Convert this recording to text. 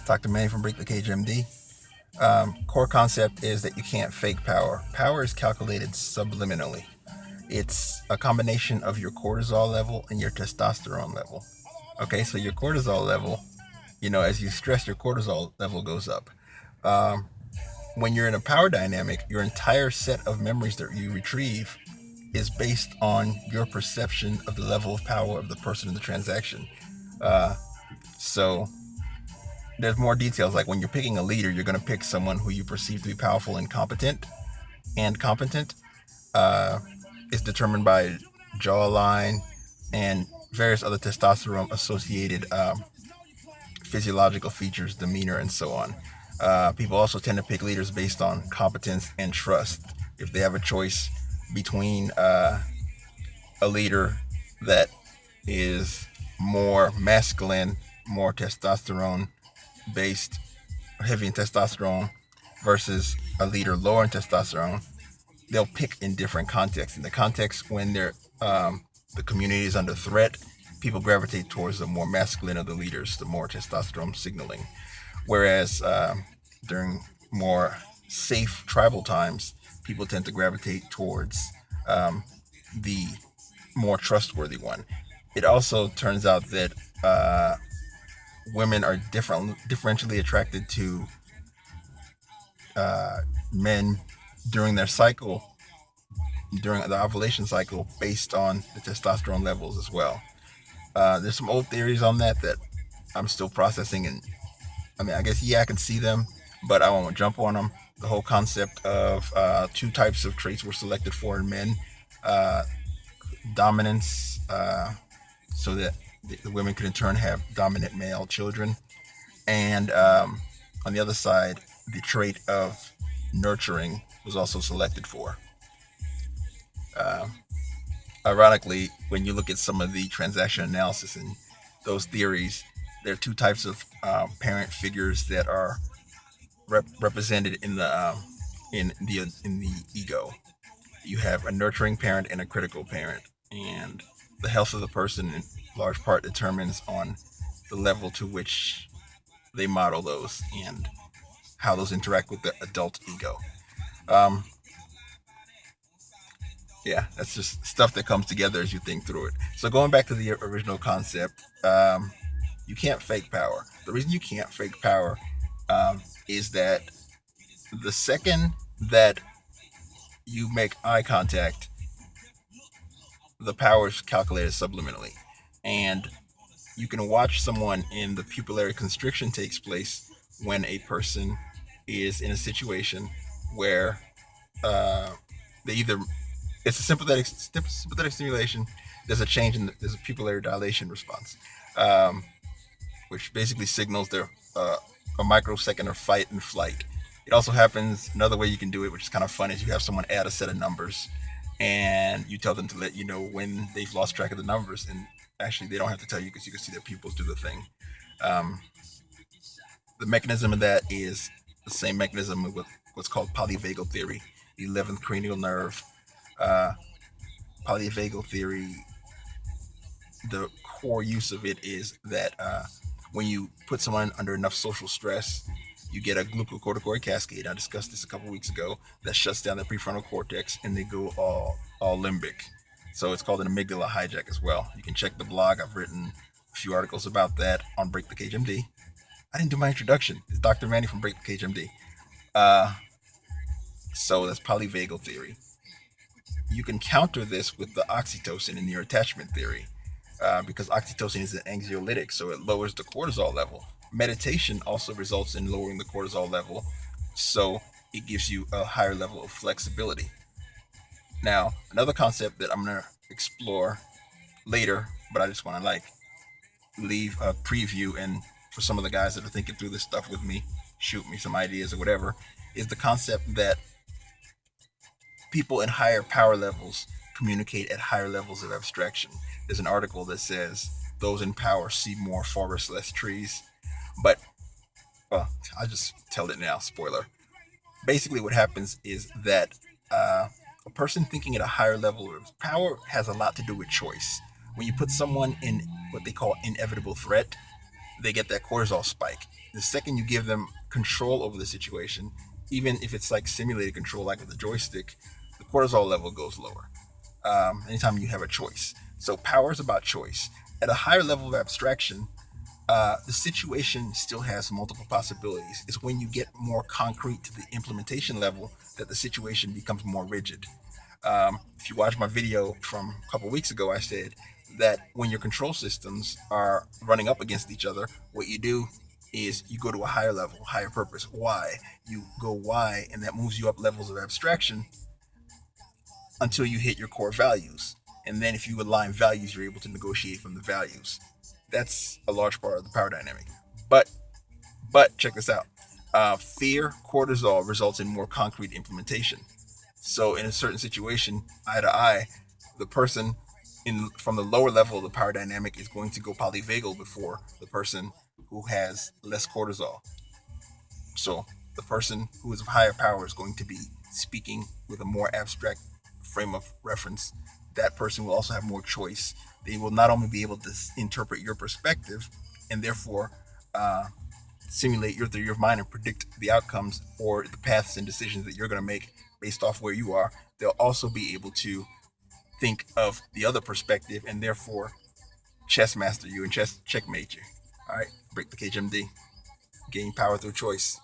Dr. Manny from Break the Cage MD. Core concept is that you can't fake power. Power is calculated subliminally. It's a combination of your cortisol level and your testosterone level. Okay, so your cortisol level, as you stress, your cortisol level goes up. Um, when you're in a power dynamic, your entire set of memories that you retrieve is based on your perception of the level of power of the person in the transaction. Uh, so there's more details. Like when you're picking a leader, you're going to pick someone who you perceive to be powerful and competent. And competent uh, is determined by jawline and various other testosterone associated physiological features, demeanor, and so on. People also tend to pick leaders based on competence and trust. If they have a choice between a leader that is more masculine, more testosterone based, heavy in testosterone, versus a leader lower in testosterone, they'll pick in different contexts. In the context when the community is under threat, people gravitate towards the more masculine of the leaders, the more testosterone signaling. Whereas during more safe tribal times, people tend to gravitate towards the more trustworthy one. It also turns out that women are differentially attracted to uh, men during their cycle, during the ovulation cycle, based on the testosterone levels as well. There's some old theories on that I'm still processing, and I mean, I guess I can see them, but I won't jump on them. The whole concept of two types of traits were selected for in men: uh, dominance, so that the women could in turn have dominant male children, and on the other side, the trait of nurturing was also selected for. Uh, Ironically, when you look at some of the transaction analysis and those theories, there are two types of parent figures that are represented in the ego. You have a nurturing parent and a critical parent, and the health of the person in large part determines on the level to which they model those and how those interact with the adult ego. Um, yeah, that's just stuff that comes together as you think through it. So going back to the original concept, you can't fake power. The reason you can't fake power is that the second that you make eye contact, the power is calculated subliminally, and you can watch someone in the pupillary constriction takes place when a person is in a situation where they either it's a sympathetic stimulation. There's a change there's a pupillary dilation response, um, which basically signals there a microsecond of fight and flight. It also happens another way you can do it, which is kind of fun, is you have someone add a set of numbers, and you tell them to let you know when they've lost track of the numbers, and actually they don't have to tell you because you can see their pupils do the thing. Um, the mechanism of that is the same mechanism with what's called polyvagal theory, the 11th cranial nerve. Uh, Polyvagal theory, the core use of it is that when you put someone under enough social stress, you get a glucocorticoid cascade. I discussed this a couple weeks ago that shuts down the prefrontal cortex, and they go all limbic. So it's called an amygdala hijack as well. You can check the blog. I've written a few articles about that on Break the Cage MD. I didn't do my introduction. It's Dr. Manny from Break the Cage MD. Uh, so that's polyvagal theory. You can counter this with the oxytocin in your attachment theory, because oxytocin is an anxiolytic, so it lowers the cortisol level. Meditation also results in lowering the cortisol level, so it gives you a higher level of flexibility. Now, another concept that I'm going to explore later, but I just want to leave a preview, and for some of the guys that are thinking through this stuff with me, shoot me some ideas or whatever, is the concept that people in higher power levels communicate at higher levels of abstraction. There's an article that says those in power see more forests, less trees. But, well, I'll just tell it now, spoiler. Basically, what happens is that a person thinking at a higher level of power has a lot to do with choice. When you put someone in what they call inevitable threat, they get that cortisol spike. The second you give them control over the situation, even if it's like simulated control, like with the joystick, the cortisol level goes lower. Anytime you have a choice. So power is about choice. At a higher level of abstraction, the situation still has multiple possibilities. It's when you get more concrete to the implementation level that the situation becomes more rigid. If you watch my video from a couple weeks ago, I said that when your control systems are running up against each other, what you do is you go to a higher level, higher purpose. Why? You go why, and that moves you up levels of abstraction until you hit your core values. And then if you align values, you're able to negotiate from the values. That's a large part of the power dynamic. But check this out. Fear, cortisol results in more concrete implementation. So in a certain situation, eye to eye, the person in from the lower level of the power dynamic is going to go polyvagal before the person who has less cortisol. So the person who is of higher power is going to be speaking with a more abstract frame of reference. That person will also have more choice. They will not only be able to interpret your perspective and therefore simulate your theory of mind and predict the outcomes or the paths and decisions that you're going to make based off where you are, they'll also be able to think of the other perspective and therefore chess master you and chess checkmate you. All right, break the cage, MD. Gain power through choice.